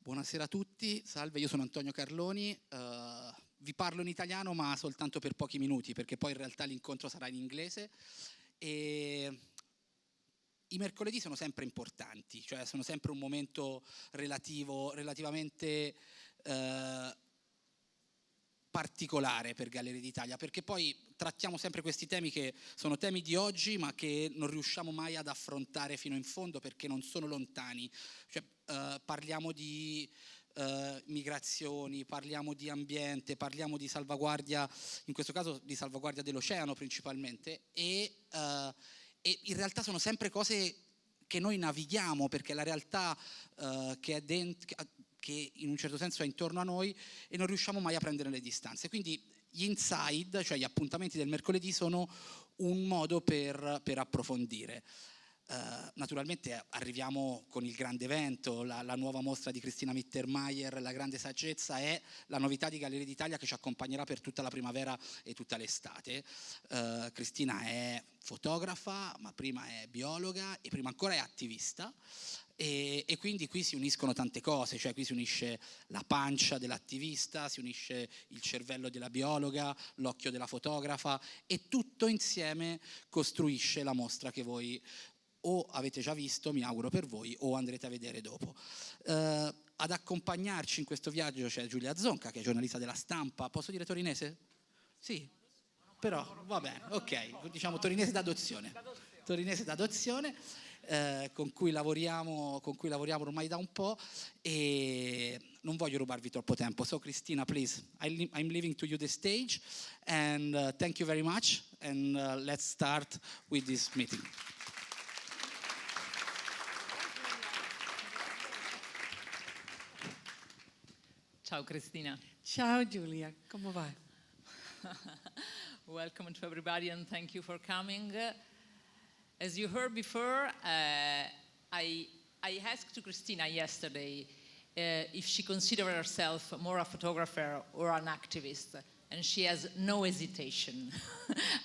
Buonasera a tutti, salve, io sono Antonio Carloni, vi parlo in italiano ma soltanto per pochi minuti perché poi in realtà l'incontro sarà in inglese. E i mercoledì sono sempre importanti, cioè sono sempre un momento relativamente particolare per Gallerie d'Italia, perché poi trattiamo sempre questi temi che sono temi di oggi ma che non riusciamo mai ad affrontare fino in fondo perché non sono lontani. Cioè, parliamo di migrazioni, parliamo di ambiente, parliamo di salvaguardia, in questo caso di salvaguardia dell'oceano principalmente, e in realtà sono sempre cose che noi navighiamo perché la realtà che è dentro, che in un certo senso è intorno a noi e non riusciamo mai a prendere le distanze. Quindi gli inside, cioè gli appuntamenti del mercoledì, sono un modo per approfondire. Naturalmente arriviamo con il grande evento, la nuova mostra di Cristina Mittermeier, La grande saggezza, è la novità di Gallerie d'Italia che ci accompagnerà per tutta la primavera e tutta l'estate. Cristina è fotografa, ma prima è biologa e prima ancora è attivista. E quindi qui si uniscono tante cose, cioè qui si unisce la pancia dell'attivista, si unisce il cervello della biologa, l'occhio della fotografa e tutto insieme costruisce la mostra che voi o avete già visto, mi auguro per voi, o andrete a vedere dopo. Ad accompagnarci in questo viaggio c'è Giulia Zonca, che è giornalista della Stampa. Posso dire torinese? Sì, però va bene, ok, diciamo torinese d'adozione. Torinese d'adozione. Con cui lavoriamo ormai da un po' e non voglio rubarvi troppo tempo. So Cristina, please, I'm leaving to you the stage and thank you very much and let's start with this meeting. Ciao Cristina. Ciao Giulia, come va? Welcome to everybody and thank you for coming. As you heard before, I asked to Cristina yesterday if she considers herself more a photographer or an activist, and she has no hesitation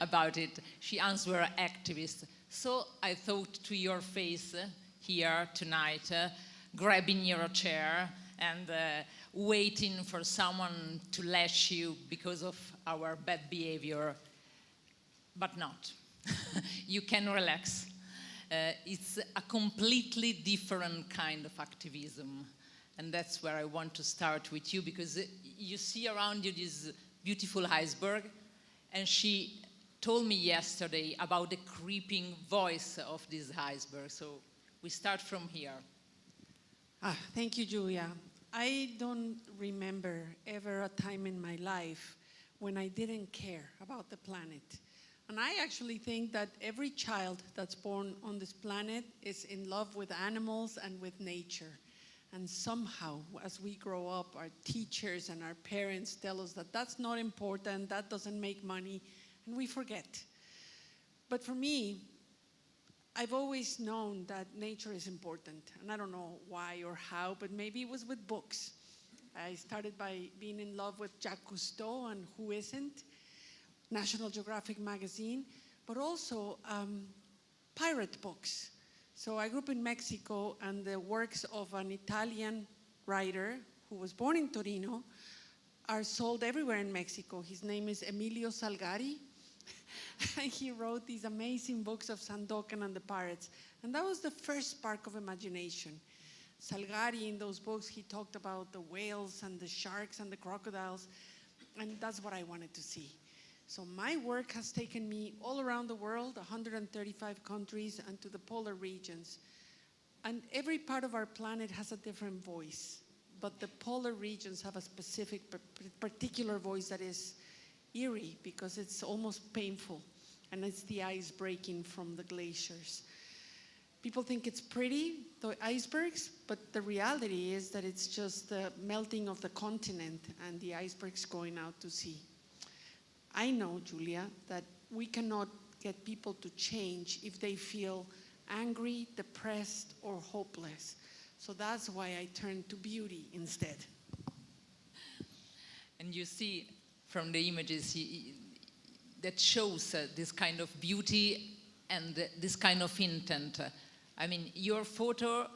about it. She answered activist. So I thought to your face here tonight, grabbing your chair and waiting for someone to lash you because of our bad behavior, but not. You can relax. It's a completely different kind of activism. And that's where I want to start with you, because you see around you this beautiful iceberg. And she told me yesterday about the creeping voice of this iceberg. So we start from here. Thank you, Julia. I don't remember ever a time in my life when I didn't care about the planet. And I actually think that every child that's born on this planet is in love with animals and with nature. And somehow, as we grow up, our teachers and our parents tell us that that's not important, that doesn't make money, and we forget. But for me, I've always known that nature is important. And I don't know why or how, but maybe it was with books. I started by being in love with Jacques Cousteau, and who isn't? National Geographic magazine, but also pirate books. So I grew up in Mexico, and the works of an Italian writer who was born in Torino are sold everywhere in Mexico. His name is Emilio Salgari. And he wrote these amazing books of Sandokan and the pirates. And that was the first spark of imagination. Salgari, in those books, he talked about the whales and the sharks and the crocodiles, and that's what I wanted to see. So my work has taken me all around the world, 135 countries, and to the polar regions. And every part of our planet has a different voice, but the polar regions have a specific, particular voice that is eerie because it's almost painful, and it's the ice breaking from the glaciers. People think it's pretty, the icebergs, but the reality is that it's just the melting of the continent and the icebergs going out to sea. I know, Julia, that we cannot get people to change if they feel angry, depressed, or hopeless. So that's why I turned to beauty instead. And you see from the images that shows this kind of beauty and this kind of intent. I mean, your photo,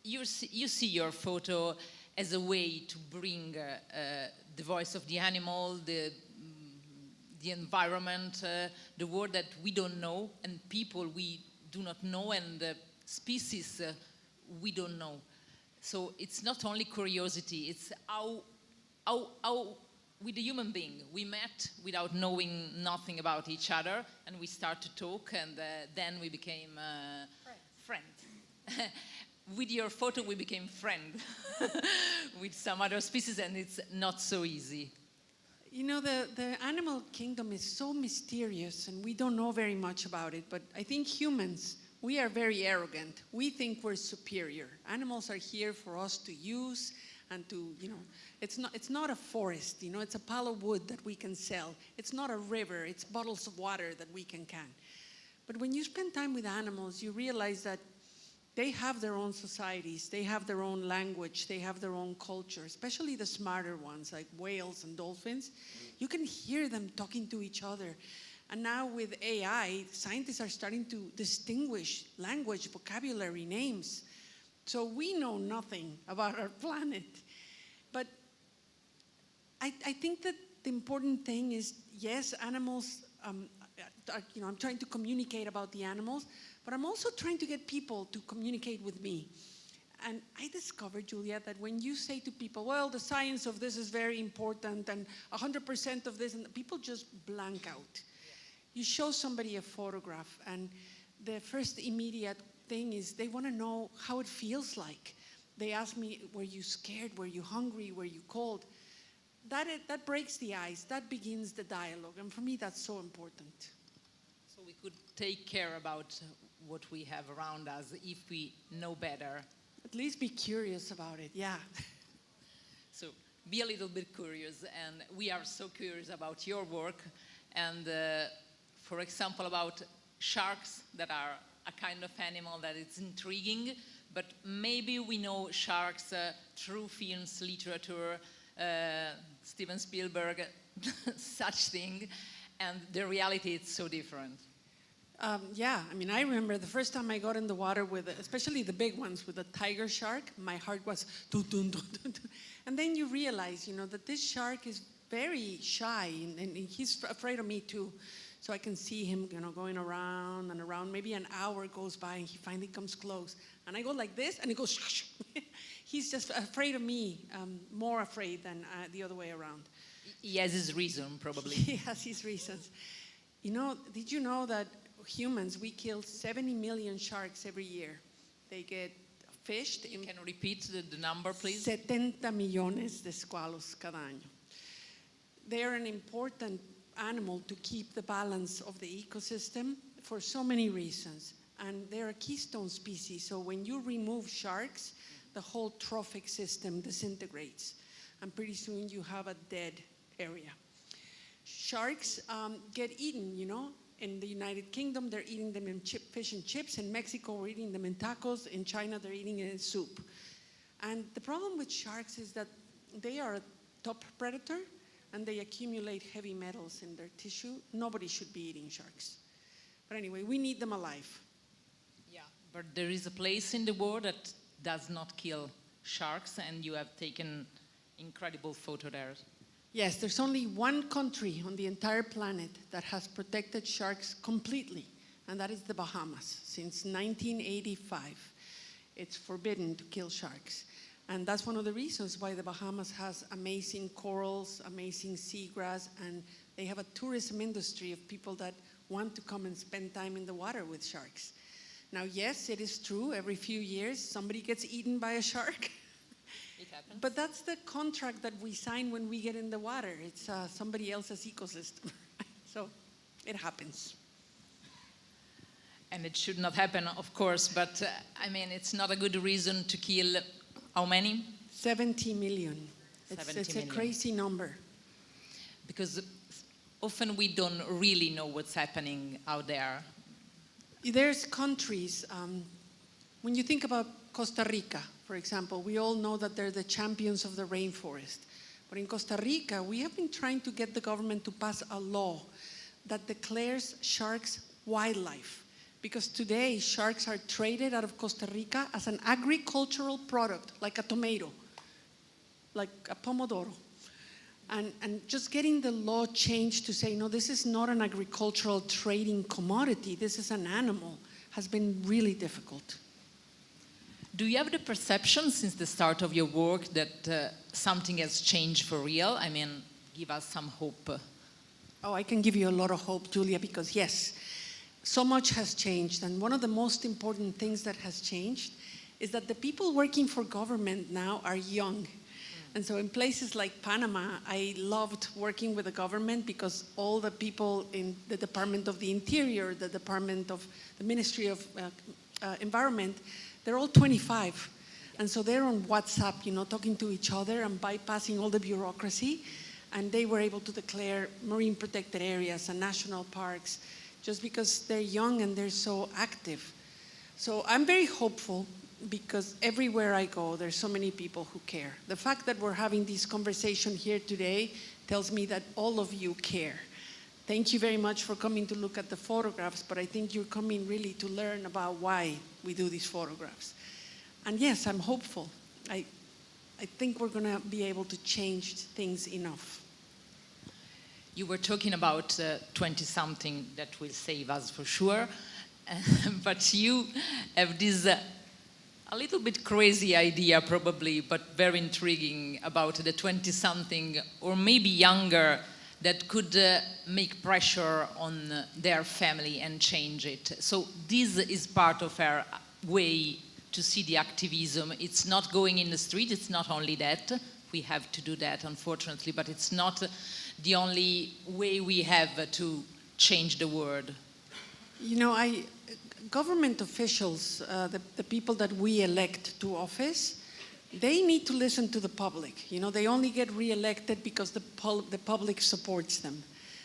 you see your photo as a way to bring the voice of the animal, the environment, the world that we don't know, and people we do not know, and species we don't know. So it's not only curiosity, it's how with the human being, we met without knowing nothing about each other, and we start to talk, and then we became friends. With your photo, we became friends with some other species, and it's not so easy. You know, the animal kingdom is so mysterious, and we don't know very much about it, but I think humans, we are very arrogant. We think we're superior. Animals are here for us to use and to, you know, it's not a forest, you know, it's a pile of wood that we can sell. It's not a river, it's bottles of water that we can. But when you spend time with animals, you realize that they have their own societies, they have their own language, they have their own culture, especially the smarter ones like whales and dolphins. You can hear them talking to each other. And now with AI, scientists are starting to distinguish language, vocabulary, names. So we know nothing about our planet. But I think that the important thing is, yes, animals, you know, I'm trying to communicate about the animals, but I'm also trying to get people to communicate with me. And I discovered, Julia, that when you say to people, well, the science of this is very important and 100% of this, and people just blank out. You show somebody a photograph, and the first immediate thing is they want to know how it feels like. They ask me, were you scared? Were you hungry? Were you cold? That breaks the ice. That begins the dialogue. And for me, that's so important. So we could take care about what we have around us if we know better. At least be curious about it, yeah. So be a little bit curious, and we are so curious about your work, and for example, about sharks that are a kind of animal that is intriguing, but maybe we know sharks through films, literature, Steven Spielberg, such thing, and the reality is so different. Yeah, I mean, I remember the first time I got in the water with, especially the big ones, with a tiger shark, my heart was dun, dun, dun, dun, dun. And then you realize, you know, that this shark is very shy, and he's afraid of me too. So I can see him, you know, going around and around. Maybe an hour goes by, and he finally comes close. And I go like this, and he goes, he's just afraid of me, more afraid than the other way around. He has his reason, probably. He has his reasons. You know, did you know that humans, we kill 70 million sharks every year? They get fished. You can repeat the number, please? 70 millones de squalos cada año. They are an important animal to keep the balance of the ecosystem for so many reasons. And they're a keystone species, so when you remove sharks, the whole trophic system disintegrates. And pretty soon you have a dead area. Sharks get eaten, you know. In the United Kingdom, they're eating them in fish and chips. In Mexico, we're eating them in tacos. In China, they're eating it in soup. And the problem with sharks is that they are a top predator, and they accumulate heavy metals in their tissue. Nobody should be eating sharks. But anyway, we need them alive. Yeah, but there is a place in the world that does not kill sharks, and you have taken incredible photo there. Yes, there's only one country on the entire planet that has protected sharks completely, and that is the Bahamas. Since 1985, it's forbidden to kill sharks. And that's one of the reasons why the Bahamas has amazing corals, amazing seagrass, and they have a tourism industry of people that want to come and spend time in the water with sharks. Now, yes, it is true, every few years somebody gets eaten by a shark. It happens. But that's the contract that we sign when we get in the water. It's somebody else's ecosystem. So it happens. And it should not happen, of course, but I mean, it's not a good reason to kill how many? 70 million. It's a crazy number. Because often we don't really know what's happening out there. There's countries, when you think about Costa Rica, for example, we all know that they're the champions of the rainforest. But in Costa Rica, we have been trying to get the government to pass a law that declares sharks wildlife. Because today, sharks are traded out of Costa Rica as an agricultural product, like a tomato. like a pomodoro. And just getting the law changed to say, no, this is not an agricultural trading commodity, this is an animal, has been really difficult. Do you have the perception since the start of your work that something has changed for real? I mean, give us some hope. Oh, I can give you a lot of hope, Julia, because yes, so much has changed. And one of the most important things that has changed is that the people working for government now are young. And so in places like Panama, I loved working with the government because all the people in the Department of the Interior, the Department of the Ministry of Environment, they're all 25. And so they're on WhatsApp, talking to each other and bypassing all the bureaucracy. And they were able to declare marine protected areas and national parks just because they're young and they're so active. So I'm very hopeful because everywhere I go, there's so many people who care. The fact that we're having this conversation here today tells me that all of you care. Thank you very much for coming to look at the photographs, but I think you're coming really to learn about why we do these photographs. And yes, I'm hopeful. I think we're gonna be able to change things enough. You were talking about 20-something that will save us for sure, but you have this a little bit crazy idea probably, but very intriguing about the 20-something or maybe younger that could make pressure on their family and change it. So this is part of our way to see the activism. It's not going in the street, it's not only that. We have to do that, unfortunately, but it's not the only way we have to change the world. Government officials, the people that we elect to office, they need to listen to the public. They only get re-elected because the public supports them.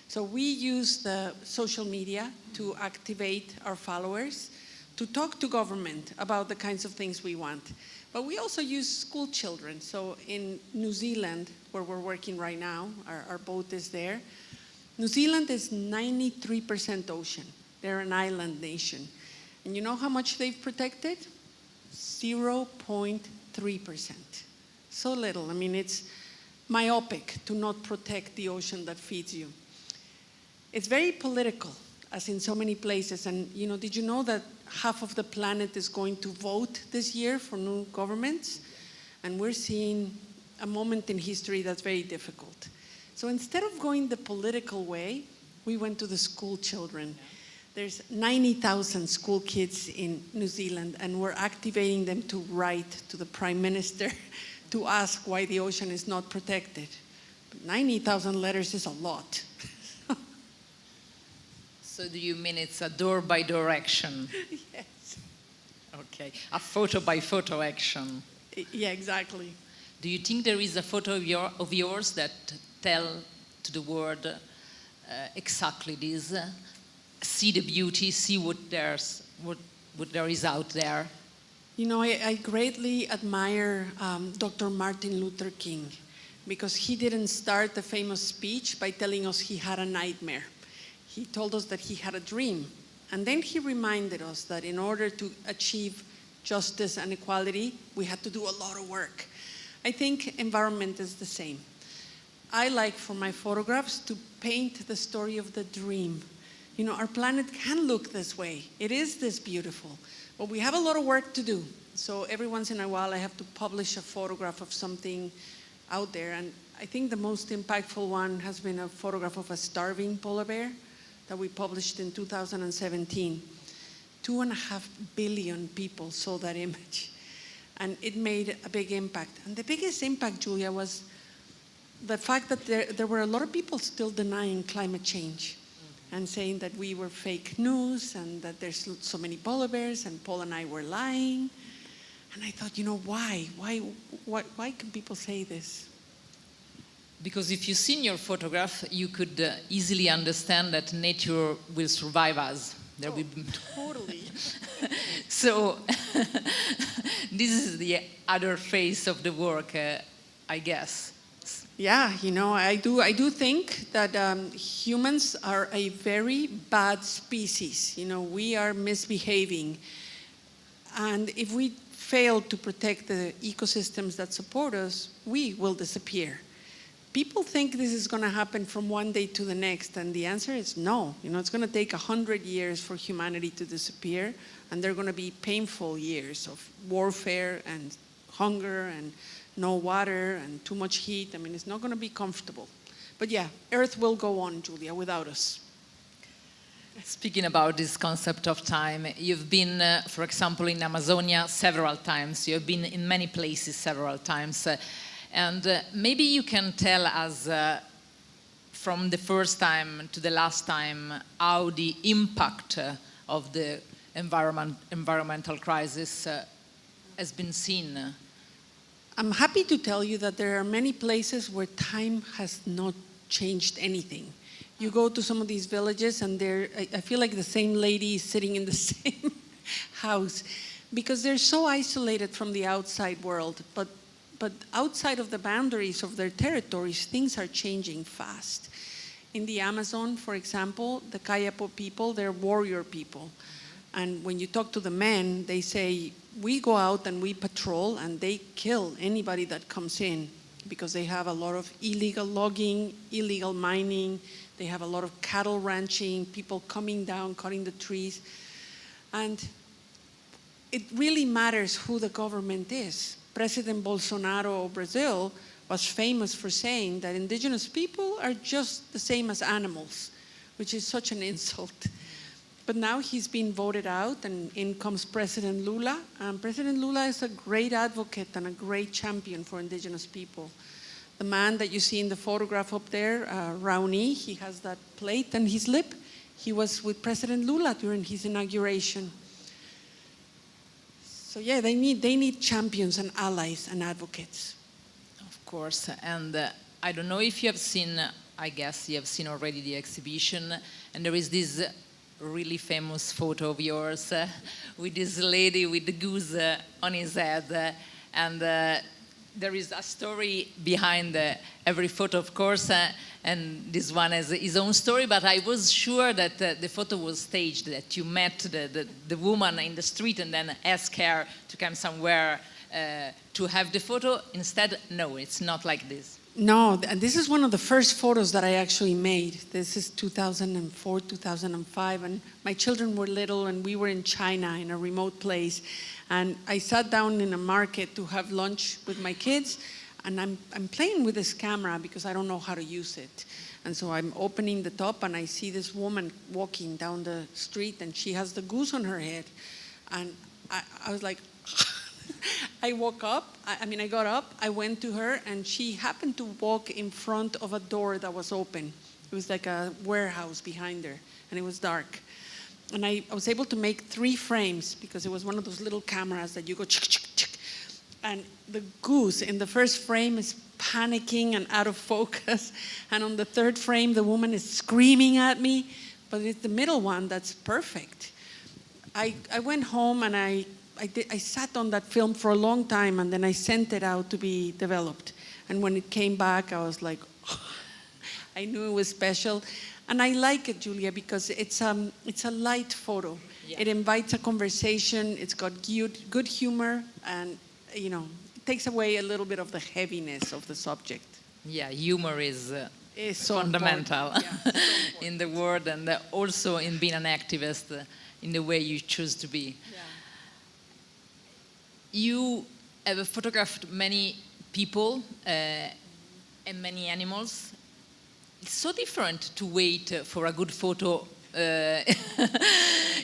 So we use the social media to activate our followers, to talk to government about the kinds of things we want. But we also use school children. So in New Zealand, where we're working right now, our boat is there. New Zealand is 93% ocean. They're an island nation. And you know how much they've protected? 0.3%. So little. I mean, it's myopic to not protect the ocean that feeds you. It's very political, as in so many places. And did you know that half of the planet is going to vote this year for new governments? And we're seeing a moment in history that's very difficult. So instead of going the political way, we went to the school children. There's 90,000 school kids in New Zealand, and we're activating them to write to the Prime Minister to ask why the ocean is not protected. But 90,000 letters is a lot. So do you mean it's a door-by-door action? Yes. Okay, a photo-by-photo action. Yeah, exactly. Do you think there is a photo of yours that tell to the world exactly this? See the beauty, see what there is out there. I greatly admire Dr. Martin Luther King because he didn't start the famous speech by telling us he had a nightmare. He told us that he had a dream. And then he reminded us that in order to achieve justice and equality, we had to do a lot of work. I think environment is the same. I like for my photographs to paint the story of the dream. Our planet can look this way. It is this beautiful. But we have a lot of work to do. So every once in a while, I have to publish a photograph of something out there. And I think the most impactful one has been a photograph of a starving polar bear that we published in 2017. 2.5 billion people saw that image. And it made a big impact. And the biggest impact, Julia, was the fact that there were a lot of people still denying climate change. And saying that we were fake news and that there's so many polar bears and Paul and I were lying. And I thought, why? Why can people say this? Because if you see in your photograph, you could easily understand that nature will survive us. There will be... Totally. So this is the other face of the work, I guess. Yeah, I do think that humans are a very bad species. We are misbehaving. And if we fail to protect the ecosystems that support us, we will disappear. People think this is going to happen from one day to the next, and the answer is no. It's going to take 100 years for humanity to disappear, and they're going to be painful years of warfare and hunger and no water and too much heat. It's not going to be comfortable. But yeah, Earth will go on, Julia, without us. Speaking about this concept of time, you've been, for example, in Amazonia several times. You've been in many places several times. And maybe you can tell us from the first time to the last time how the impact of the environmental crisis has been seen. I'm happy to tell you that there are many places where time has not changed anything. You go to some of these villages and I feel like the same lady is sitting in the same house because they're so isolated from the outside world. But outside of the boundaries of their territories, things are changing fast. In the Amazon, for example, the Kayapo people, they're warrior people. And when you talk to the men, they say, we go out and we patrol and they kill anybody that comes in because they have a lot of illegal logging, illegal mining, they have a lot of cattle ranching, people coming down, cutting the trees. And it really matters who the government is. President Bolsonaro of Brazil was famous for saying that indigenous people are just the same as animals, which is such an insult. But now he's been voted out, and in comes President Lula. And President Lula is a great advocate and a great champion for indigenous people. The man that you see in the photograph up there, Raoni, he has that plate on his lip. He was with President Lula during his inauguration. So yeah, they need champions and allies and advocates. Of course, and I don't know if you have seen, I guess you have seen already the exhibition, and there is this really famous photo of yours with this lady with the goose on his head, and there is a story behind every photo, of course, and this one has his own story, but I was sure that the photo was staged, that you met the woman in the street and then asked her to come somewhere to have the photo. Instead, no, it's not like this. No, and this is one of the first photos that I actually made. This is 2004, 2005, and my children were little and we were in China in a remote place. And I sat down in a market to have lunch with my kids, and I'm playing with this camera because I don't know how to use it. And so I'm opening the top and I see this woman walking down the street and she has the goose on her head. And I was like, I woke up, I got up, I went to her, and she happened to walk in front of a door that was open. It was like a warehouse behind her, and it was dark. And I was able to make 3 frames because it was one of those little cameras that you go chick, chick, chick. And the goose in the first frame is panicking and out of focus. And on the 3rd frame, the woman is screaming at me. But it's the middle one that's perfect. I went home and I sat on that film for a long time, and then I sent it out to be developed. And when it came back, I was like, oh, I knew it was special. And I like it, Julia, because it's a light photo. Yeah. It invites a conversation. It's got good humor, and it takes away a little bit of the heaviness of the subject. Yeah, humor is so fundamental yeah, so in the world, and also in being an activist in the way you choose to be. Yeah. You have photographed many people and many animals. It's so different to wait for a good photo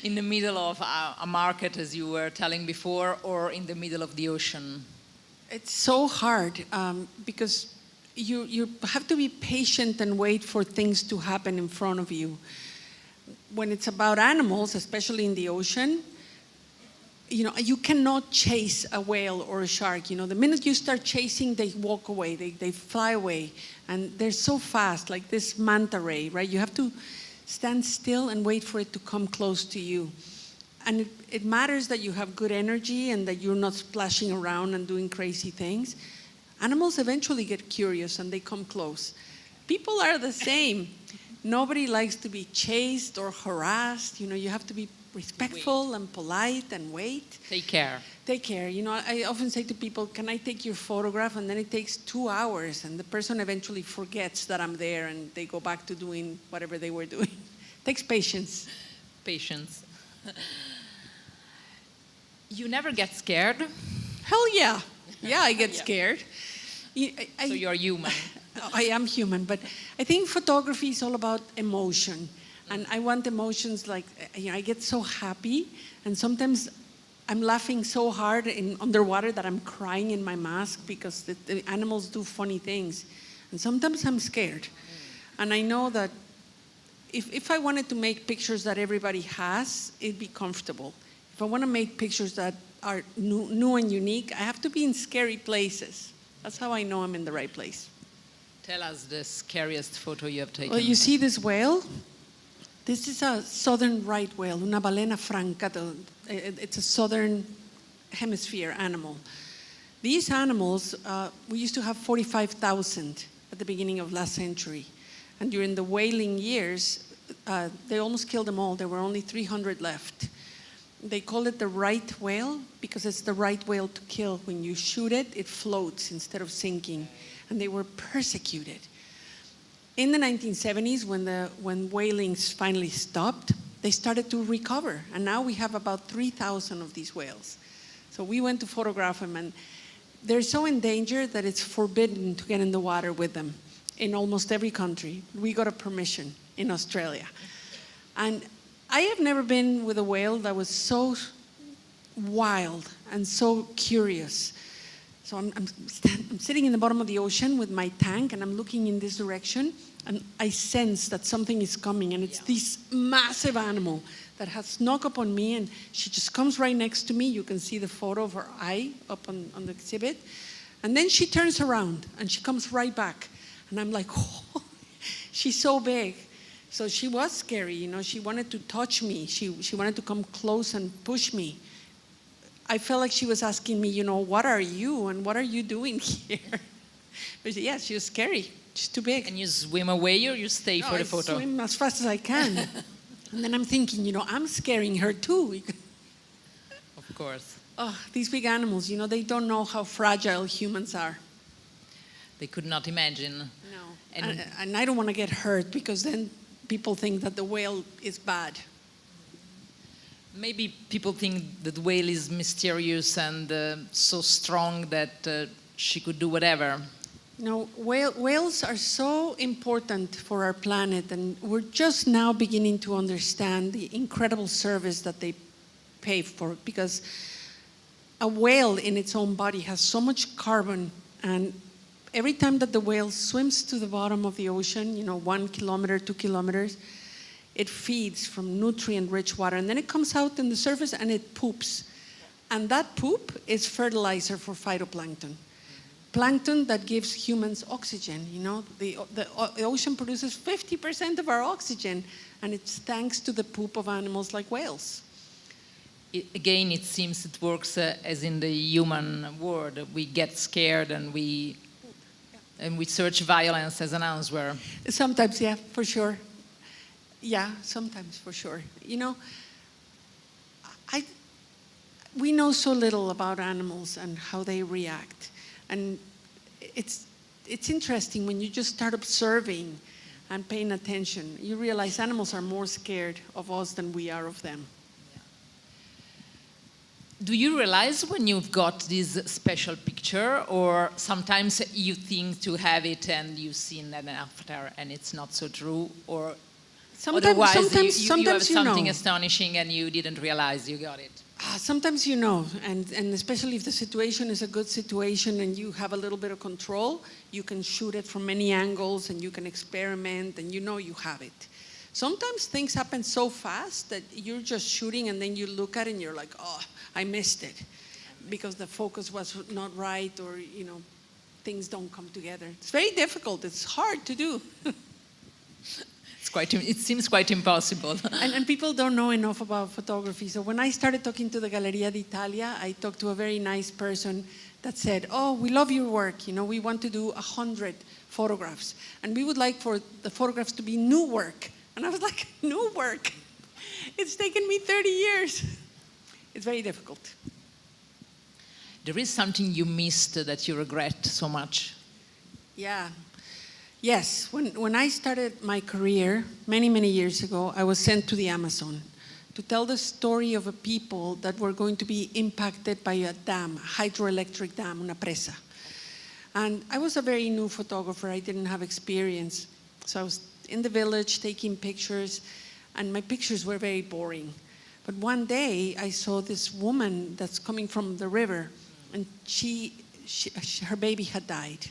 in the middle of a market, as you were telling before, or in the middle of the ocean. It's so hard because you have to be patient and wait for things to happen in front of you. When it's about animals, especially in the ocean, you cannot chase a whale or a shark. The minute you start chasing, they walk away, they fly away. And they're so fast, like this manta ray, right? You have to stand still and wait for it to come close to you. And it matters that you have good energy and that you're not splashing around and doing crazy things. Animals eventually get curious and they come close. People are the same. Nobody likes to be chased or harassed. You have to be respectful and polite and wait. Take care. take care. You know, I often say to people, can I take your photograph? And then it takes 2 hours, and the person eventually forgets that I'm there, and they go back to doing whatever they were doing. Takes patience. Patience. You never get scared? Hell yeah. Yeah, I get scared. So you're human. I am human, but I think photography is all about emotion. And I want emotions like, you know, I get so happy, and sometimes I'm laughing so hard underwater that I'm crying in my mask because the animals do funny things. And sometimes I'm scared. And I know that if I wanted to make pictures that everybody has, it'd be comfortable. If I want to make pictures that are new and unique, I have to be in scary places. That's how I know I'm in the right place. Tell us the scariest photo you have taken. Well, you see this whale? This is a southern right whale, una balena franca. It's a southern hemisphere animal. These animals, we used to have 45,000 at the beginning of last century. And during the whaling years, they almost killed them all. There were only 300 left. They call it the right whale because it's the right whale to kill. When you shoot it, it floats instead of sinking. And they were persecuted. In the 1970s, when whaling finally stopped, they started to recover. And now we have about 3,000 of these whales. So we went to photograph them, and they're so endangered that it's forbidden to get in the water with them in almost every country. We got a permission in Australia. And I have never been with a whale that was so wild and so curious. So I'm sitting in the bottom of the ocean with my tank, and I'm looking in this direction, and I sense that something is coming, and it's this massive animal that has snuck up on me, and she just comes right next to me. You can see the photo of her eye up on the exhibit. And then she turns around, and she comes right back. And I'm like, oh, she's so big. So she was scary, you know. She wanted to touch me. She wanted to come close and push me. I felt like she was asking me, you know, what are you and what are you doing here? But yeah, she was scary. She's too big. And you swim away or you stay for the photo? I swim as fast as I can. And then I'm thinking, you know, I'm scaring her too. Of course. Oh, these big animals, you know, they don't know how fragile humans are. They could not imagine. No. And I don't want to get hurt because then people think that the whale is bad. Maybe people think that whale is mysterious and so strong that she could do whatever. No, whales are so important for our planet, and we're just now beginning to understand the incredible service that they pay for, because a whale in its own body has so much carbon, and every time that the whale swims to the bottom of the ocean, you know, 1 kilometer, 2 kilometers, it feeds from nutrient-rich water, and then it comes out in the surface and it poops. And that poop is fertilizer for phytoplankton. Plankton that gives humans oxygen, you know. The ocean produces 50% of our oxygen, and it's thanks to the poop of animals like whales. Again, it seems it works as in the human world. We get scared and we search violence as an answer. Sometimes, yeah, for sure. Yeah, sometimes for sure. You know, we know so little about animals and how they react. And it's interesting when you just start observing and paying attention. You realize animals are more scared of us than we are of them. Do you realize when you've got this special picture, or sometimes you think to have it and you've seen an after and it's not so true, or otherwise you have something astonishing and you didn't realize you got it? Sometimes you know, and especially if the situation is a good situation and you have a little bit of control, you can shoot it from many angles and you can experiment and you know you have it. Sometimes things happen so fast that you're just shooting and then you look at it and you're like, oh, I missed it because the focus was not right, or, you know, things don't come together. It's very difficult. It's hard to do. It seems quite impossible. and people don't know enough about photography. So when I started talking to the Galleria d'Italia, I talked to a very nice person that said, oh, we love your work. You know, we want to do 100 photographs. And we would like for the photographs to be new work. And I was like, new work? It's taken me 30 years. It's very difficult. there is something you missed that you regret so much. Yeah. Yes. When I started my career many, many years ago, I was sent to the Amazon to tell the story of a people that were going to be impacted by a dam, a hydroelectric dam, una presa. And I was a very new photographer. I didn't have experience. So I was in the village taking pictures, and my pictures were very boring. But one day I saw this woman that's coming from the river, and her baby had died.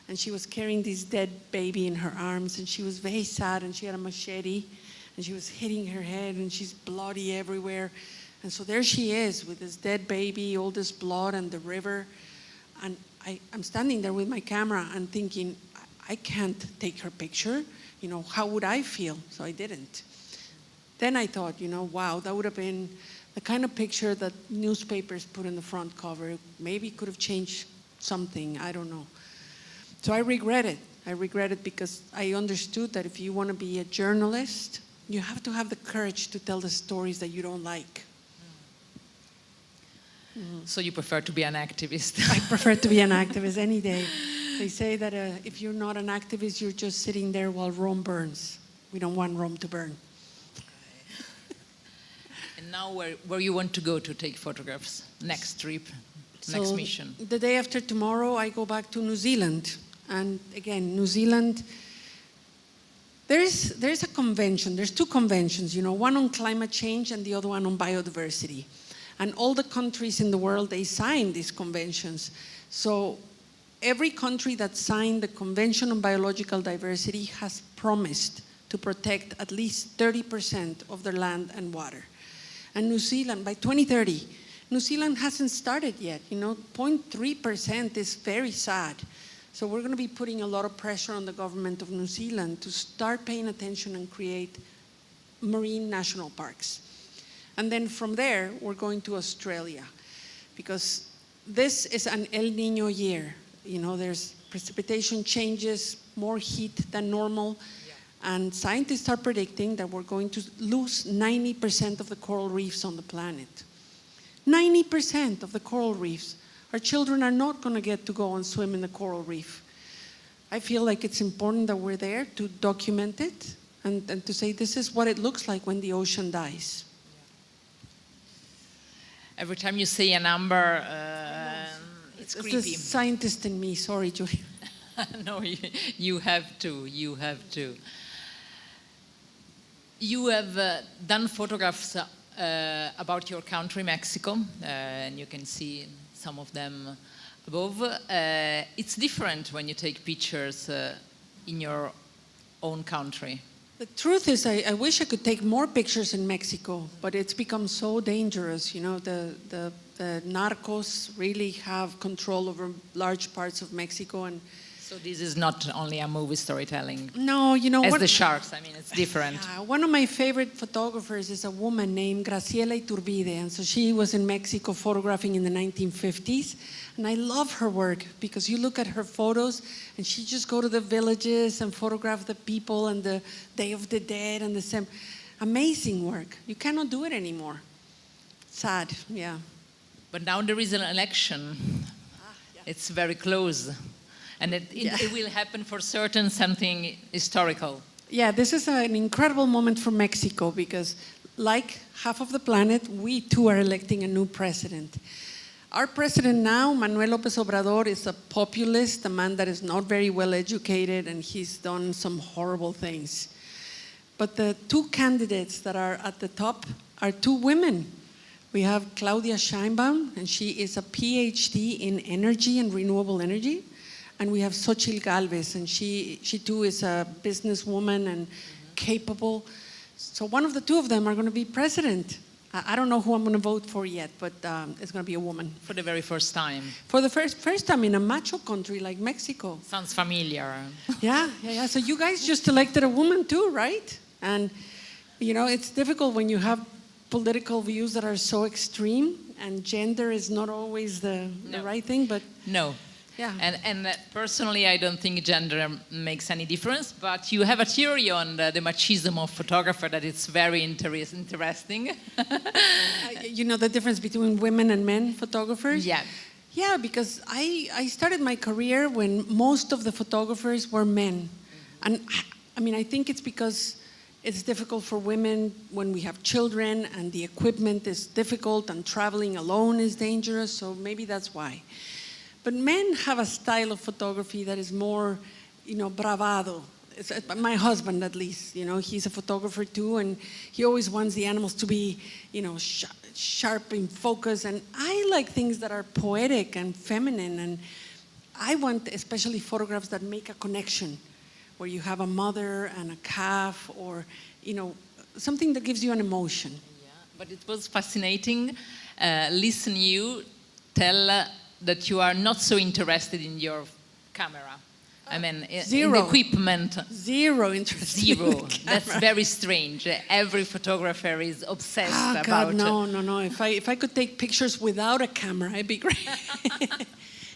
And she was carrying this dead baby in her arms, and she was very sad, and she had a machete, and she was hitting her head, and she's bloody everywhere. And so there she is with this dead baby, all this blood and the river. And I'm standing there with my camera and thinking, I can't take her picture. You know, how would I feel? So I didn't. Then I thought, you know, wow, that would have been the kind of picture that newspapers put in the front cover. Maybe it could have changed something, I don't know. So I regret it. I regret it because I understood that if you want to be a journalist, you have to have the courage to tell the stories that you don't like. So you prefer to be an activist? I prefer to be an activist any day. They say that if you're not an activist, you're just sitting there while Rome burns. We don't want Rome to burn. And now where you want to go to take photographs? Next trip, next mission? The day after tomorrow, I go back to New Zealand. And again, New Zealand, there's a convention. There's two conventions, you know, one on climate change and the other one on biodiversity. And all the countries in the world, they sign these conventions. So every country that signed the Convention on Biological Diversity has promised to protect at least 30% of their land and water. And New Zealand, by 2030, New Zealand hasn't started yet. You know, 0.3% is very sad. So we're going to be putting a lot of pressure on the government of New Zealand to start paying attention and create marine national parks. And then from there, we're going to Australia, because this is an El Niño year. You know, there's precipitation changes, more heat than normal. Yeah. And scientists are predicting that we're going to lose 90% of the coral reefs on the planet. 90% of the coral reefs. Our children are not going to get to go and swim in the coral reef. I feel like it's important that we're there to document it and to say this is what it looks like when the ocean dies. Every time you say a number, it's creepy. It's the scientist in me. Sorry, Julie. No, you have to. You have to. You have done photographs about your country, Mexico, and you can see some of them above. It's different when you take pictures in your own country. The truth is, I wish I could take more pictures in Mexico, but it's become so dangerous. You know, the narcos really have control over large parts of Mexico. And so this is not only a movie storytelling. No, you know as what, the sharks, I mean, it's different. One of my favorite photographers is a woman named Graciela Iturbide, and so she was in Mexico photographing in the 1950s. And I love her work because you look at her photos and she just go to the villages and photograph the people and the Day of the Dead and the same. Amazing work. You cannot do it anymore. Sad, yeah. But now there is an election. Yeah. It's very close. And it will happen for certain, something historical. Yeah, this is an incredible moment for Mexico because like half of the planet, we too are electing a new president. Our president now, Manuel López Obrador, is a populist, a man that is not very well educated, and he's done some horrible things. But the two candidates that are at the top are two women. We have Claudia Sheinbaum, and she is a PhD in energy and renewable energy. And we have Xochitl Galvez, and she too is a businesswoman and capable. So one of the two of them are going to be president. I don't know who I'm going to vote for yet, but it's going to be a woman. For the very first time. For the first time in a macho country like Mexico. Sounds familiar. Yeah. So you guys just elected a woman too, right? And, you know, it's difficult when you have political views that are so extreme, and gender is not always the right thing, but... No. Yeah. And personally, I don't think gender makes any difference, but you have a theory on the machismo of photographer that it's very interesting. You know the difference between women and men photographers? Yeah. Yeah, because I started my career when most of the photographers were men. And I mean, I think it's because it's difficult for women when we have children and the equipment is difficult and traveling alone is dangerous, so maybe that's why. But men have a style of photography that is more, bravado. My husband, at least, he's a photographer too, and he always wants the animals to be, sharp in focus. And I like things that are poetic and feminine, and I want especially photographs that make a connection, where you have a mother and a calf, or, something that gives you an emotion. Yeah, but it was fascinating listening you tell that you are not so interested in your camera. I mean, in the equipment. Zero interest. Zero. In That's very strange. Every photographer is obsessed about. God, no. If I could take pictures without a camera, it'd be great.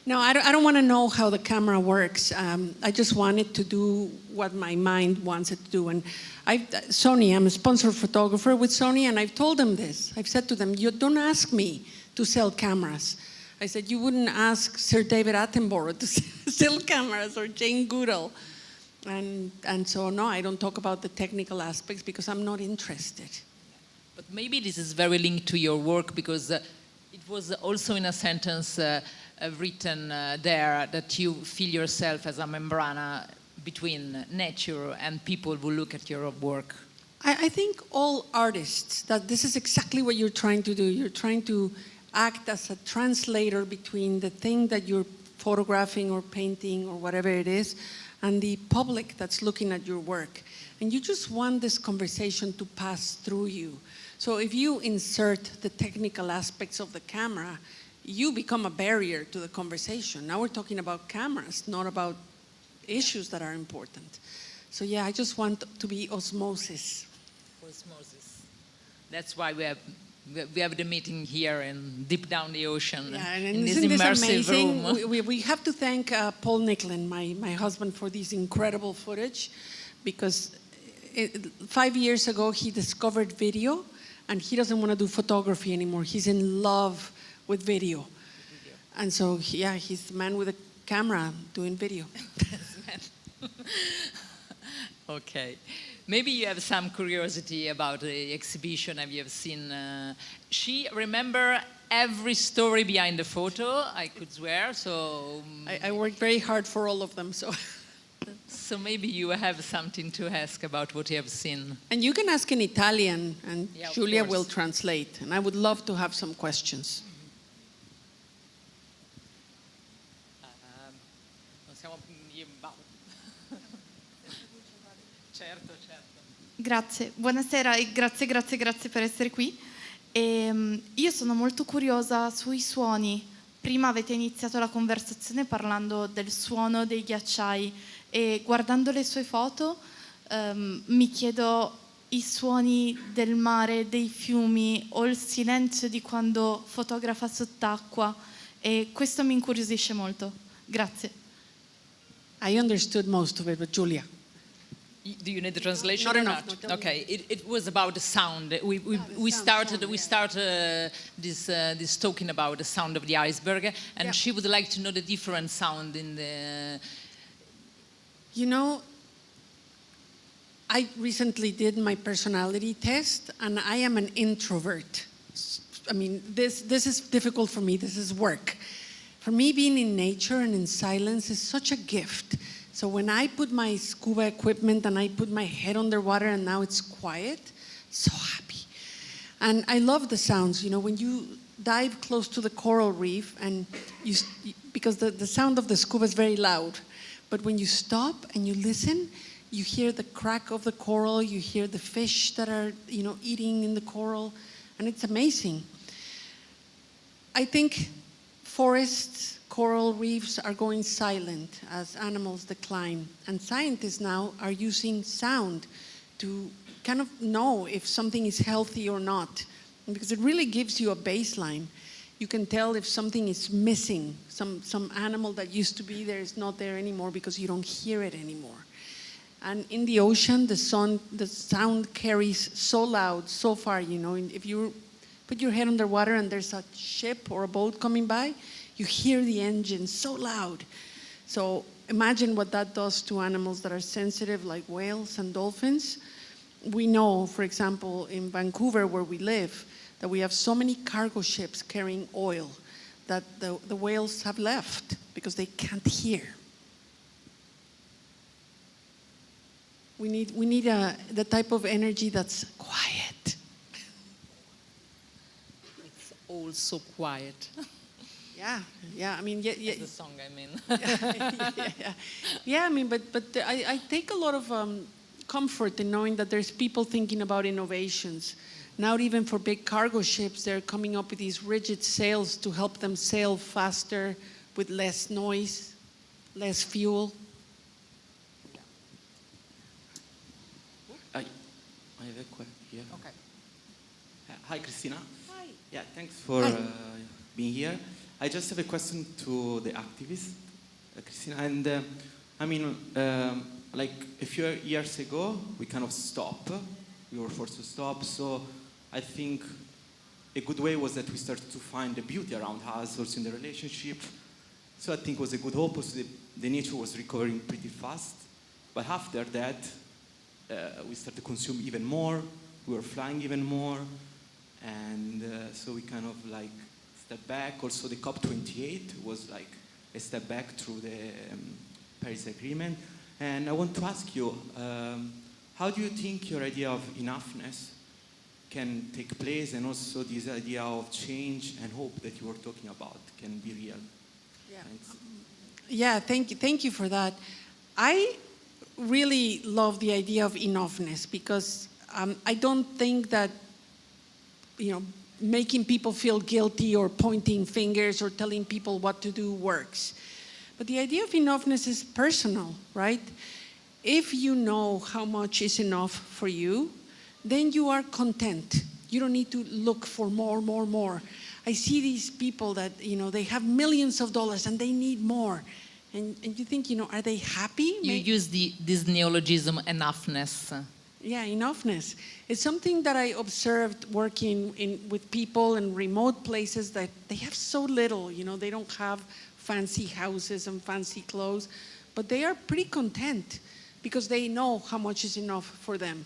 No, I don't want to know how the camera works. I just want it to do what my mind wants it to do. And Sony, I'm a sponsored photographer with Sony, and I've told them this. I've said to them, you don't ask me to sell cameras. I said, you wouldn't ask Sir David Attenborough to sell cameras, or Jane Goodall. And so, no, I don't talk about the technical aspects because I'm not interested. But maybe this is very linked to your work, because it was also in a sentence written there that you feel yourself as a membrana between nature and people who look at your work. I think all artists, that this is exactly what you're trying to do. You're trying to act as a translator between the thing that you're photographing or painting or whatever it is and the public that's looking at your work. And you just want this conversation to pass through you. So if you insert the technical aspects of the camera, you become a barrier to the conversation. Now we're talking about cameras, not about issues that are important. So yeah, I just want to be osmosis. Osmosis. That's why we have the meeting here and deep down the ocean, in this immersive room. We have to thank Paul Nicklin, my husband, for this incredible footage, because 5 years ago he discovered video, and he doesn't want to do photography anymore. He's in love with video. And so, yeah, he's the man with a camera doing video. Okay. Maybe you have some curiosity about the exhibition. Have you seen? She remember every story behind the photo, I could swear. So I worked very hard for all of them. So maybe you have something to ask about what you have seen. And you can ask in Italian, and yeah, Giulia will translate. And I would love to have some questions. Grazie, buonasera e grazie per essere qui. Io sono molto curiosa sui suoni. Prima avete iniziato la conversazione parlando del suono dei ghiacciai e guardando le sue foto mi chiedo i suoni del mare, dei fiumi o il silenzio di quando fotografa sott'acqua, e questo mi incuriosisce molto. Grazie. I understood most of it, but Giulia. Do you need the translation? Not or enough. not? No, okay, it was about the sound. We started this talking about the sound of the iceberg, and she would like to know the different sound in the. You know, I recently did my personality test, and I am an introvert. I mean, this is difficult for me. This is work. For me, being in nature and in silence is such a gift. So when I put my scuba equipment and I put my head underwater and now it's quiet, so happy. And I love the sounds, you know, when you dive close to the coral reef and because the sound of the scuba is very loud, but when you stop and you listen, you hear the crack of the coral, you hear the fish that are, you know, eating in the coral, and it's amazing. I think forests, coral reefs are going silent as animals decline. And scientists now are using sound to kind of know if something is healthy or not. Because it really gives you a baseline. You can tell if something is missing. Some animal that used to be there is not there anymore because you don't hear it anymore. And in the ocean, the sound carries so loud, so far, you know. If you put your head underwater and there's a ship or a boat coming by, You hear the engine so loud. So imagine what that does to animals that are sensitive, like whales and dolphins. We know, for example, in Vancouver, where we live, that we have so many cargo ships carrying oil that the whales have left because they can't hear. We need the type of energy that's quiet. It's all so quiet. Yeah. I mean, yeah. The song, I mean. Yeah. I mean, but I take a lot of comfort in knowing that there's people thinking about innovations. Now, even for big cargo ships, they're coming up with these rigid sails to help them sail faster with less noise, less fuel. I have a question. Yeah. Okay. Hi, Cristina. Hi. Yeah, thanks for Hi. being here. I just have a question to the activist, Cristina. And I mean, like a few years ago, we kind of stopped. We were forced to stop. So I think a good way was that we started to find the beauty around us, also in the relationship. So I think it was a good hope. Also the nature was recovering pretty fast. But after that, we started to consume even more. We were flying even more. And so we kind of like stepped back. Also the COP28 was like a step back through the Paris Agreement. And I want to ask you, how do you think your idea of enoughness can take place, and also this idea of change and hope that you were talking about can be real? Yeah. Thanks. Yeah, thank you for that. I really love the idea of enoughness because I don't think that, making people feel guilty or pointing fingers or telling people what to do works. But the idea of enoughness is personal, right? If you know how much is enough for you, then you are content. You don't need to look for more. I see these people that, they have millions of dollars and they need more. And you think, are they happy? You use this neologism, enoughness. Yeah, enoughness. It's something that I observed working with people in remote places that they have so little, they don't have fancy houses and fancy clothes, but they are pretty content because they know how much is enough for them.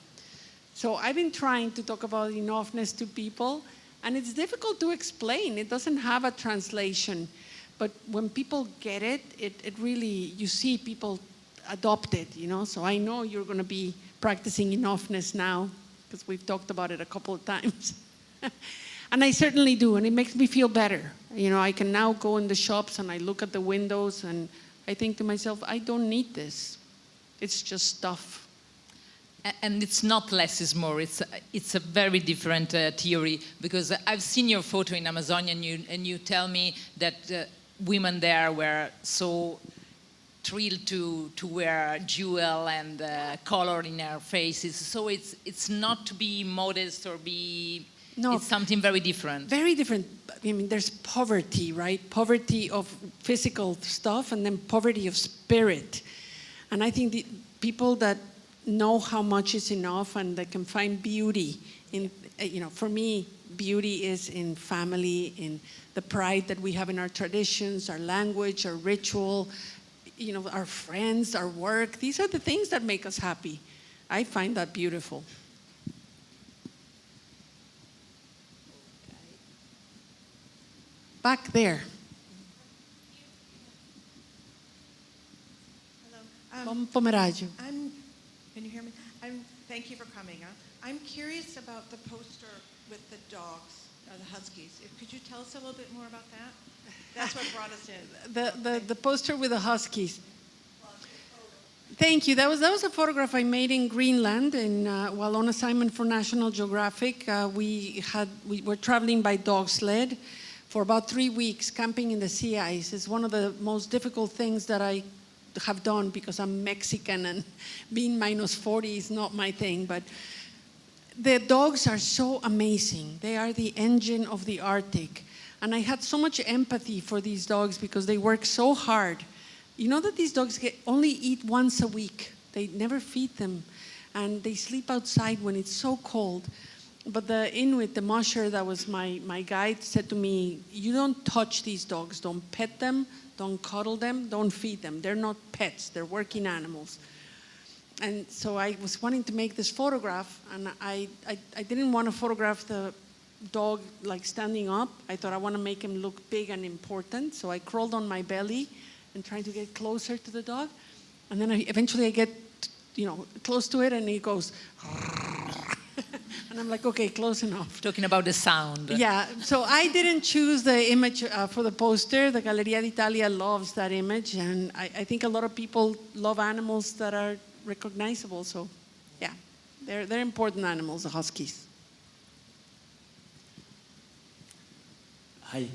So I've been trying to talk about enoughness to people, and it's difficult to explain. It doesn't have a translation. But when people get it, it really, you see people adopt it, So I know you're going to be practicing enoughness now, because we've talked about it a couple of times. And I certainly do, and it makes me feel better. I can now go in the shops and I look at the windows and I think to myself, I don't need this. It's just stuff. And it's not less is more. It's a very different theory, because I've seen your photo in Amazonia, and you tell me that women there were so thrilled to wear jewel and color in their faces. So it's not to be modest or be. No, it's something very different. Very different. I mean, there's poverty, right? Poverty of physical stuff, and then poverty of spirit. And I think the people that know how much is enough and that can find beauty in, for me, beauty is in family, in the pride that we have in our traditions, our language, our ritual, our friends, our work. These are the things that make us happy. I find that beautiful. Back there. Hello. Pomeraggio. Can you hear me? Thank you for coming. I'm curious about the poster with the dogs, or the huskies. Could you tell us a little bit more about that? That's what brought us in. The poster with the huskies. Thank you. That was a photograph I made in Greenland while on assignment for National Geographic. We were traveling by dog sled for about 3 weeks, camping in the sea ice. It's one of the most difficult things that I have done because I'm Mexican and being minus 40 is not my thing. But the dogs are so amazing. They are the engine of the Arctic. And I had so much empathy for these dogs because they work so hard. You know that these dogs only eat once a week. They never feed them. And they sleep outside when it's so cold. But the Inuit, the musher that was my guide, said to me, you don't touch these dogs. Don't pet them. Don't cuddle them. Don't feed them. They're not pets. They're working animals. And so I was wanting to make this photograph, and I didn't want to photograph the dog like standing up. I thought I want to make him look big and important. So I crawled on my belly and tried to get closer to the dog. And then eventually I get, close to it, and he goes, and I'm like, okay, close enough. Talking about the sound. Yeah, so I didn't choose the image for the poster. The Galleria d'Italia loves that image, and I think a lot of people love animals that are recognizable. So, yeah, they're important animals, the huskies. Hi,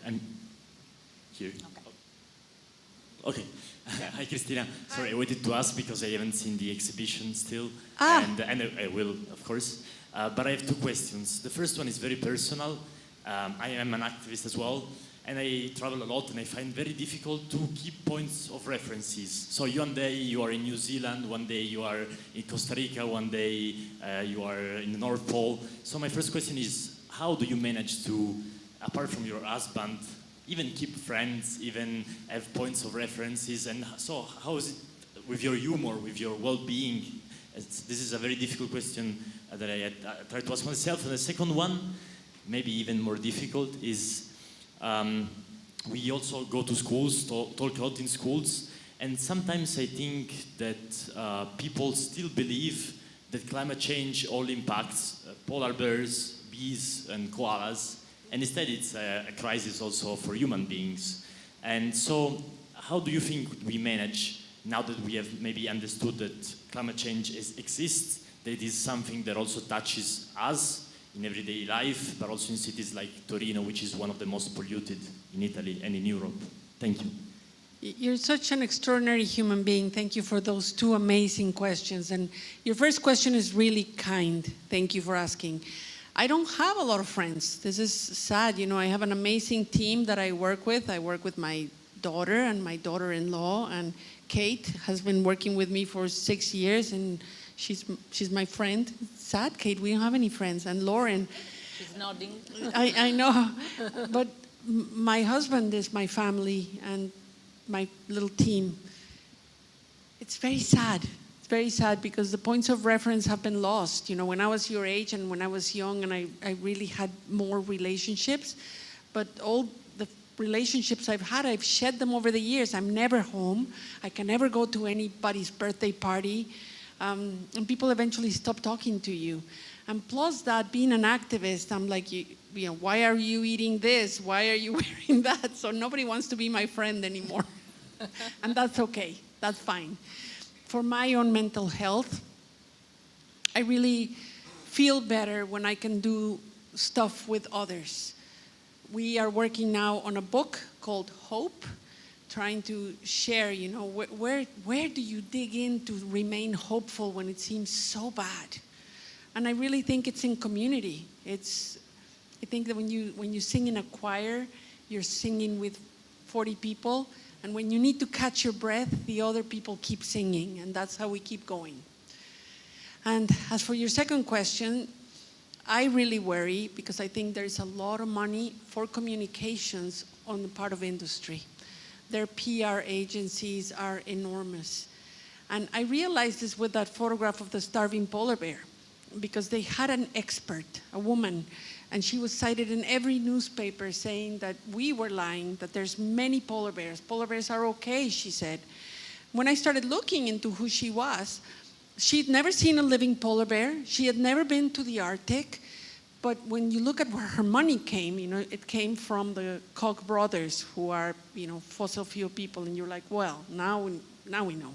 I'm here. Okay. Hi, Cristina. Sorry, I wanted to ask because I haven't seen the exhibition still. And I will, of course. But I have two questions. The first one is very personal. I am an activist as well, and I travel a lot, and I find very difficult to keep points of references. So one day you are in New Zealand, one day you are in Costa Rica, one day you are in the North Pole. So my first question is, how do you manage to, apart from your husband, even keep friends, even have points of references? And so how is it with your humor, with your well-being? This is a very difficult question that I tried to ask myself. And the second one, maybe even more difficult, is we also go to schools, talk out in schools, and sometimes I think that people still believe that climate change all impacts polar bears, bees, and koalas, and instead it's a crisis also for human beings. And so how do you think we manage, now that we have maybe understood that climate change exists, that it is something that also touches us in everyday life, but also in cities like Torino, which is one of the most polluted in Italy and in Europe? Thank you. You're such an extraordinary human being. Thank you for those two amazing questions. And your first question is really kind. Thank you for asking. I don't have a lot of friends. This is sad. I have an amazing team that I work with. I work with my daughter and my daughter-in-law, and Kate has been working with me for 6 years, and she's my friend. It's sad, Kate, we don't have any friends. And Lauren. She's nodding. I know, but my husband is my family and my little team. It's very sad. It's very sad because the points of reference have been lost. When I was your age and when I was young, and I really had more relationships, but all the relationships I've had, I've shed them over the years. I'm never home. I can never go to anybody's birthday party. And people eventually stop talking to you. And plus that, being an activist, I'm like, why are you eating this? Why are you wearing that? So nobody wants to be my friend anymore. And that's okay. That's fine. For my own mental health, I really feel better when I can do stuff with others. We are working now on a book called Hope, trying to share, where do you dig in to remain hopeful when it seems so bad? And I really think it's in community. I think that when you sing in a choir, you're singing with 40 people, and when you need to catch your breath, the other people keep singing, and that's how we keep going. And as for your second question, I really worry because I think there's a lot of money for communications on the part of industry. Their PR agencies are enormous. And I realized this with that photograph of the starving polar bear, because they had an expert, a woman, and she was cited in every newspaper saying that we were lying, that there's many polar bears. Polar bears are okay, she said. When I started looking into who she was, she'd never seen a living polar bear. She had never been to the Arctic. But when you look at where her money came, it came from the Koch brothers, who are, fossil fuel people. And you're like, well, now we know.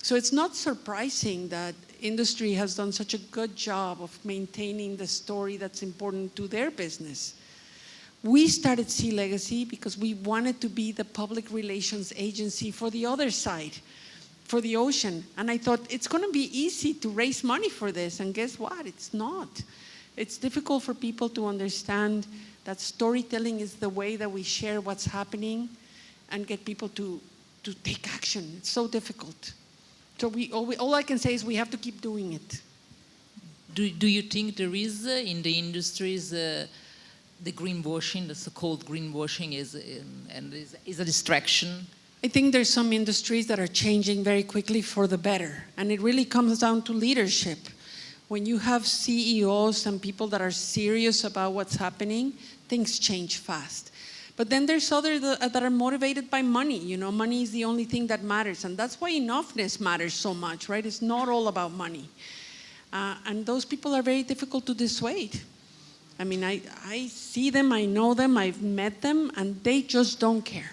So it's not surprising that industry has done such a good job of maintaining the story that's important to their business. We started Sea Legacy because we wanted to be the public relations agency for the other side, for the ocean. And I thought, it's going to be easy to raise money for this. And guess what? It's not. It's difficult for people to understand that storytelling is the way that we share what's happening and get people to take action. It's so difficult. So all I can say is we have to keep doing it. do you think there is in the industries the greenwashing, the so-called greenwashing, is a distraction? I think there's some industries that are changing very quickly for the better, and it really comes down to leadership. When you have CEOs and people that are serious about what's happening, things change fast. But then there's others that are motivated by money. You know, money is the only thing that matters, and that's why enoughness matters so much, right? It's not all about money. And those people are very difficult to dissuade. I mean, I see them, I know them, I've met them, and they just don't care.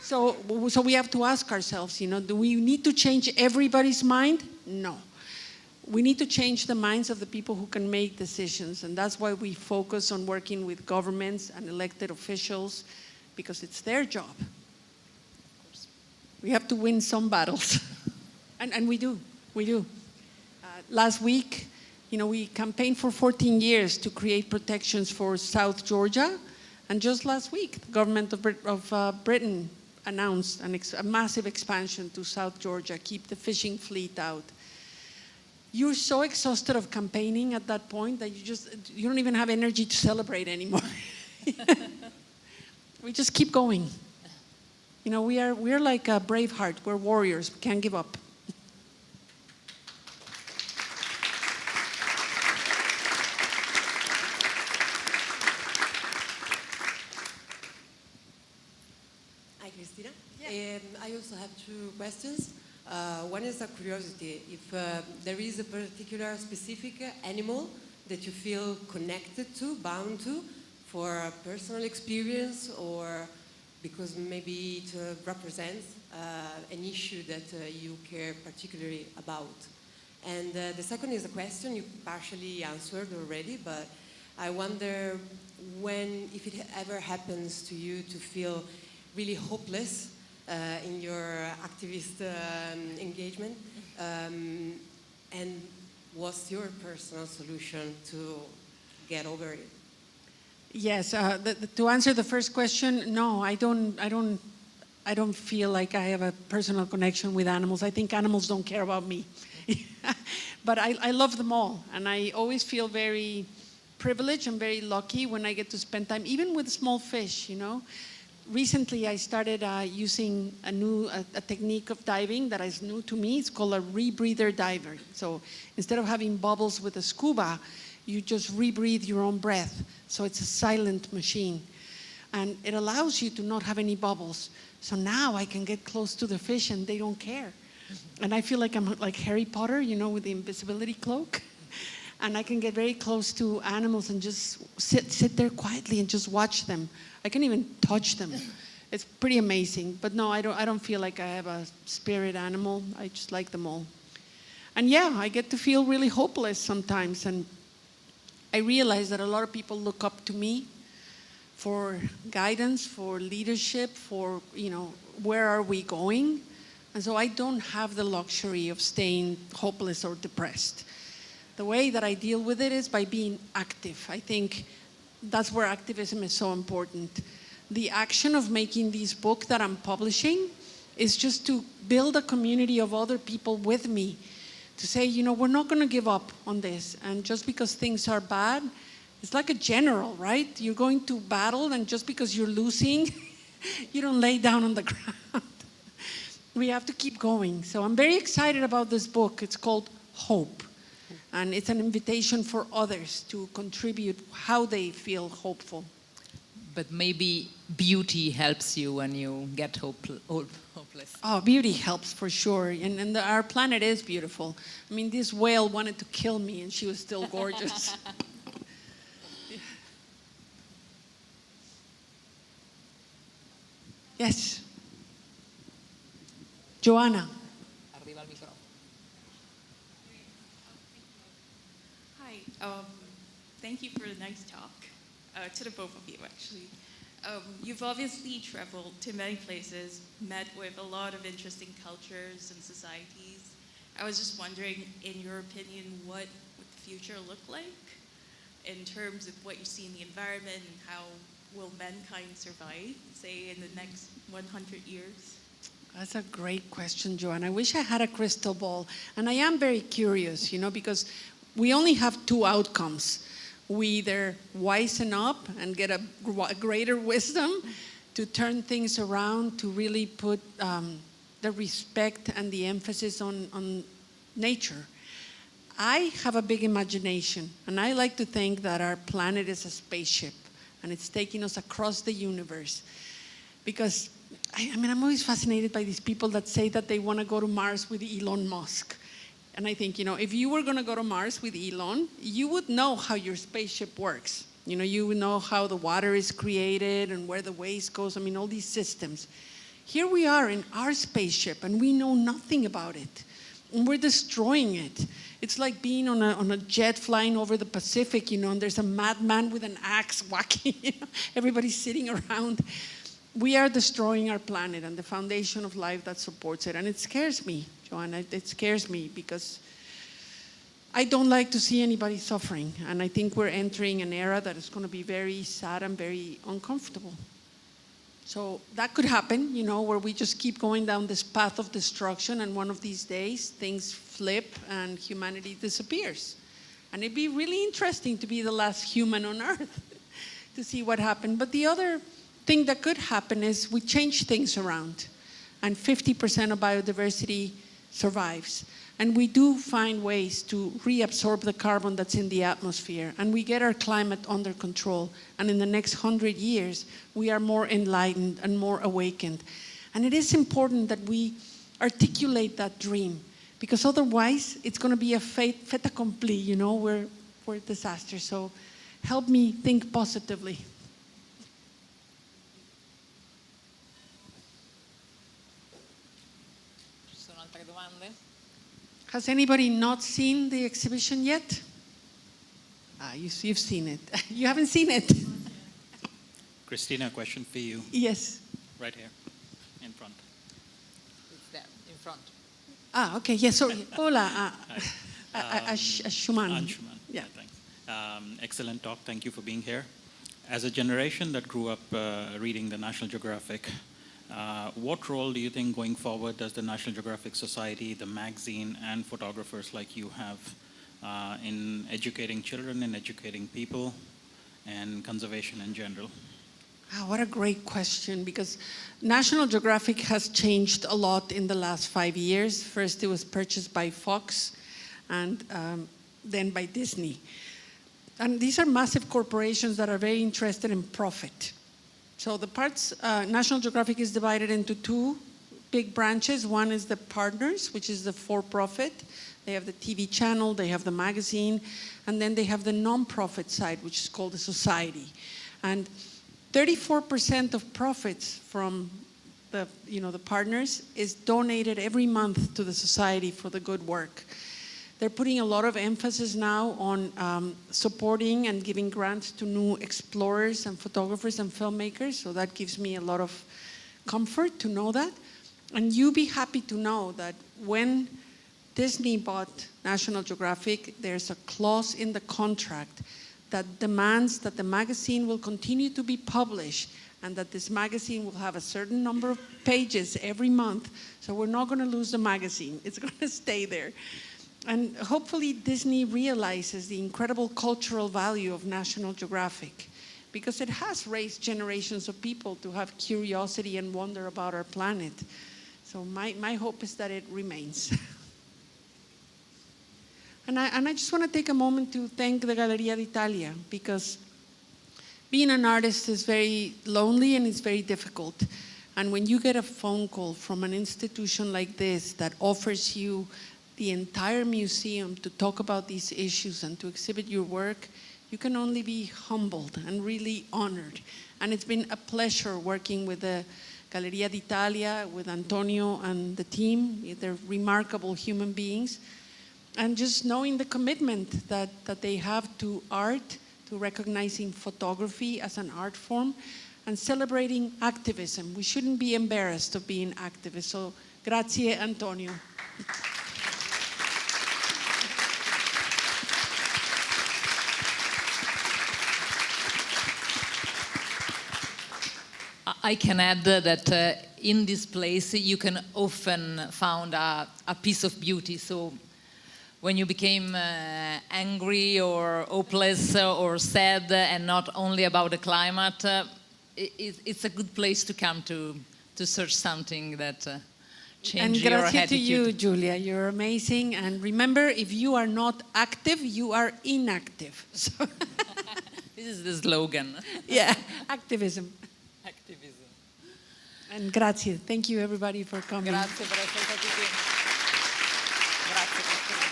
So we have to ask ourselves, you know, do we need to change everybody's mind? No. We need to change the minds of the people who can make decisions, and that's why we focus on working with governments and elected officials, because it's their job. We have to win some battles, and we do. Last week, you know, we campaigned for 14 years to create protections for South Georgia, and just last week, the government of Britain announced a massive expansion to South Georgia, keep the fishing fleet out. You're so exhausted of campaigning at that point that you don't even have energy to celebrate anymore. We just keep going. You know, we're like a Braveheart. We're warriors. We can't give up. Hi, Cristina. I also have two questions. One is a curiosity. If there is a particular specific animal that you feel connected to, bound to, for a personal experience, or because maybe it represents an issue that you care particularly about. And the second is a question you partially answered already, but I wonder if it ever happens to you to feel really hopeless in your activist engagement, and what's your personal solution to get over it? Yes, to answer the first question, no, I don't feel like I have a personal connection with animals. I think animals don't care about me. But I love them all, and I always feel very privileged and very lucky when I get to spend time, even with small fish, you know. Recently, I started using a technique of diving that is new to me. It's called a rebreather diver. So instead of having bubbles with a scuba, you just rebreathe your own breath. So it's a silent machine. And it allows you to not have any bubbles. So now I can get close to the fish and they don't care. And I feel like I'm like Harry Potter, you know, with the invisibility cloak. And I can get very close to animals and just sit there quietly and just watch them. I can even touch them. It's pretty amazing. But no, I don't feel like I have a spirit animal. I just like them all. And yeah, I get to feel really hopeless sometimes. And I realize that a lot of people look up to me for guidance, for leadership, for, you know, where are we going? And so I don't have the luxury of staying hopeless or depressed. The way that I deal with it is by being active. I think that's where activism is so important. The action of making this book that I'm publishing is just to build a community of other people with me, to say, you know, we're not going to give up on this. And just because things are bad, it's like a general, right? You're going to battle, and just because you're losing, you don't lay down on the ground. We have to keep going. So I'm very excited about this book. It's called Hope. And it's an invitation for others to contribute how they feel hopeful. But maybe beauty helps you when you get hopeless. Oh, beauty helps for sure. And our planet is beautiful. I mean, this whale wanted to kill me and she was still gorgeous. Yes. Joanna. Thank you for the nice talk, to the both of you, actually. You've obviously traveled to many places, met with a lot of interesting cultures and societies. I was just wondering, in your opinion, what would the future look like in terms of what you see in the environment, and how will mankind survive, say, in the next 100 years? That's a great question, Joanne. I wish I had a crystal ball. And I am very curious, because we only have two outcomes. We either wisen up and get a greater wisdom to turn things around, to really put the respect and the emphasis on nature. I have a big imagination, and I like to think that our planet is a spaceship, and it's taking us across the universe. Because, I'm always fascinated by these people that say that they want to go to Mars with Elon Musk. And I think, if you were going to go to Mars with Elon, you would know how your spaceship works. You would know how the water is created and where the waste goes. All these systems. Here we are in our spaceship, and we know nothing about it. And we're destroying it. It's like being on a jet flying over the Pacific, and there's a madman with an axe whacking, everybody's sitting around. We are destroying our planet and the foundation of life that supports it. And it scares me, Joanna. It scares me because I don't like to see anybody suffering. And I think we're entering an era that is going to be very sad and very uncomfortable. So that could happen, where we just keep going down this path of destruction, and one of these days things flip and humanity disappears. And it'd be really interesting to be the last human on Earth to see what happened. But the other thing that could happen is we change things around, and 50% of biodiversity survives. And we do find ways to reabsorb the carbon that's in the atmosphere, and we get our climate under control. And in the next 100 years, we are more enlightened and more awakened. And it is important that we articulate that dream, because otherwise it's going to be a fait accompli, we're a disaster. So help me think positively. Ci sono altre domande? Has anybody not seen the exhibition yet? You've seen it. You haven't seen it? Cristina, a question for you. Yes. Right here, in front. It's there, in front. Okay, yes, sorry. Hola, Anshuman. Anshuman, Yeah. Thanks. Excellent talk, thank you for being here. As a generation that grew up reading the National Geographic, what role do you think going forward does the National Geographic Society, the magazine, and photographers like you have in educating children and educating people and conservation in general? What a great question, because National Geographic has changed a lot in the last 5 years. First, it was purchased by Fox, and then by Disney. And these are massive corporations that are very interested in profit. So the parts, National Geographic is divided into two big branches. One is the partners, which is the for-profit. They have the TV channel, they have the magazine, and then they have the non-profit side, which is called the society. And 34% of profits from the partners is donated every month to the society for the good work. They're putting a lot of emphasis now on supporting and giving grants to new explorers and photographers and filmmakers, so that gives me a lot of comfort to know that. And you'll be happy to know that when Disney bought National Geographic, there's a clause in the contract that demands that the magazine will continue to be published and that this magazine will have a certain number of pages every month. So we're not going to lose the magazine. It's going to stay there. And hopefully Disney realizes the incredible cultural value of National Geographic, because it has raised generations of people to have curiosity and wonder about our planet. So my hope is that it remains. And I just want to take a moment to thank the Galleria d'Italia, because being an artist is very lonely and it's very difficult. And when you get a phone call from an institution like this that offers you the entire museum to talk about these issues and to exhibit your work, you can only be humbled and really honored. And it's been a pleasure working with the Galleria d'Italia, with Antonio and the team. They're remarkable human beings. And just knowing the commitment that they have to art, to recognizing photography as an art form, and celebrating activism. We shouldn't be embarrassed of being activists. So, grazie, Antonio. I can add that in this place you can often find a piece of beauty. So when you became angry or hopeless or sad, and not only about the climate, it's a good place to come to search something that changes your attitude. And grazie to you, Giulia. You're amazing. And remember, if you are not active, you are inactive. So this is the slogan. Yeah, activism. Activism. And grazie. Thank you, everybody, for coming. Grazie per essere stati qui. Grazie, Cristina.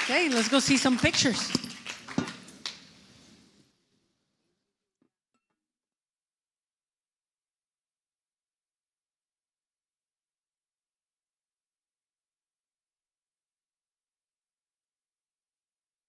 Okay, let's go see some pictures.